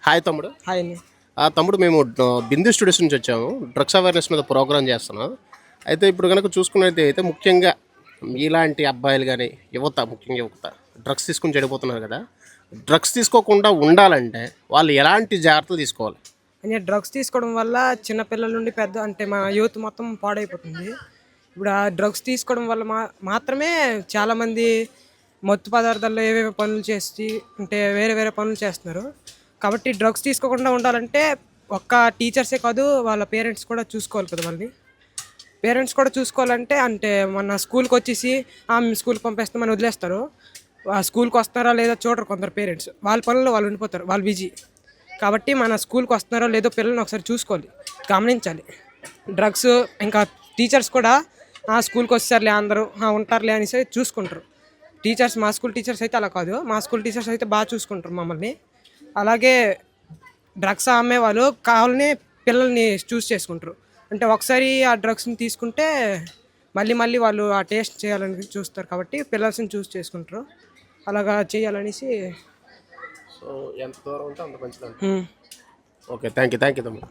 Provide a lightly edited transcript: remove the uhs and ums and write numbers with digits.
Hi తమ్ముడు. Hi అండి. తమ్ముడు మేము బిందు స్టూడియోస్ నుంచి వచ్చాము. డ్రగ్స్ అవేర్‌నెస్ మీద ప్రోగ్రామ్ చేస్తున్నాం. అయితే ఇప్పుడు గనుక చూసుకున్నట్టయితే ముఖ్యంగా మీలాంటి అబ్బాయిలు గాని, ముఖ్యంగా యువత డ్రగ్స్ తీసుకొని చెడిపోతున్నారు కదా! డ్రగ్స్ తీసుకోకుండా ఉండాలంటే వాళ్ళు ఎలాంటి జాగ్రత్తలు తీసుకోవాలి? అంటే డ్రగ్స్ తీసుకోవడం వల్ల చిన్న పిల్లల నుండి పెద్ద అంటే మా యూత్ మొత్తం పాడైపోతుంది. ఇప్పుడు ఆ డ్రగ్స్ తీసుకోవడం వల్ల మాత్రమే చాలామంది మత్తు పదార్థాల్లో ఏవేవో పనులు చేసి అంటే వేరే వేరే పనులు చేస్తున్నారు. కాబట్టి డ్రగ్స్ తీసుకోకుండా ఉండాలంటే ఒక్క టీచర్సే కాదు వాళ్ళ పేరెంట్స్ కూడా చూసుకోవాలి కదా వాళ్ళని. పేరెంట్స్ కూడా చూసుకోవాలంటే అంటే మొన్న స్కూల్కి వచ్చేసి మేము స్కూల్కి పంపిస్తామని వదిలేస్తారు. స్కూల్కి వస్తారా లేదా చూడరు కొందరు పేరెంట్స్. వాళ్ళ పనుల్లో వాళ్ళు ఉండిపోతారు, వాళ్ళు బిజీ. కాబట్టి మన స్కూల్కి వస్తున్నారో లేదో పిల్లల్ని ఒకసారి చూసుకోవాలి, గమనించాలి. డ్రగ్స్ ఇంకా టీచర్స్ కూడా స్కూల్కి వచ్చేసారులే అందరూ ఉంటారులే అనేసి చూసుకుంటారు. టీచర్స్ మా స్కూల్ టీచర్స్ అయితే అలా కాదు. మా స్కూల్ టీచర్స్ అయితే బాగా చూసుకుంటారు మమ్మల్ని. అలాగే డ్రగ్స్ అమ్మే వాళ్ళు కావాలని పిల్లల్ని చూస్ చేసుకుంటారు. అంటే ఒకసారి ఆ డ్రగ్స్ని తీసుకుంటే మళ్ళీ మళ్ళీ వాళ్ళు ఆ టేస్ట్ చేయాలని చూస్తారు. కాబట్టి పిల్లల్స్ని చూస్ చేసుకుంటారు. అలాగా చేయాలనేసి. సో ఎంత దూరం ఉంటే అంత మంచిదంటారు. ఓకే. థ్యాంక్ యూ తమ్ముడు.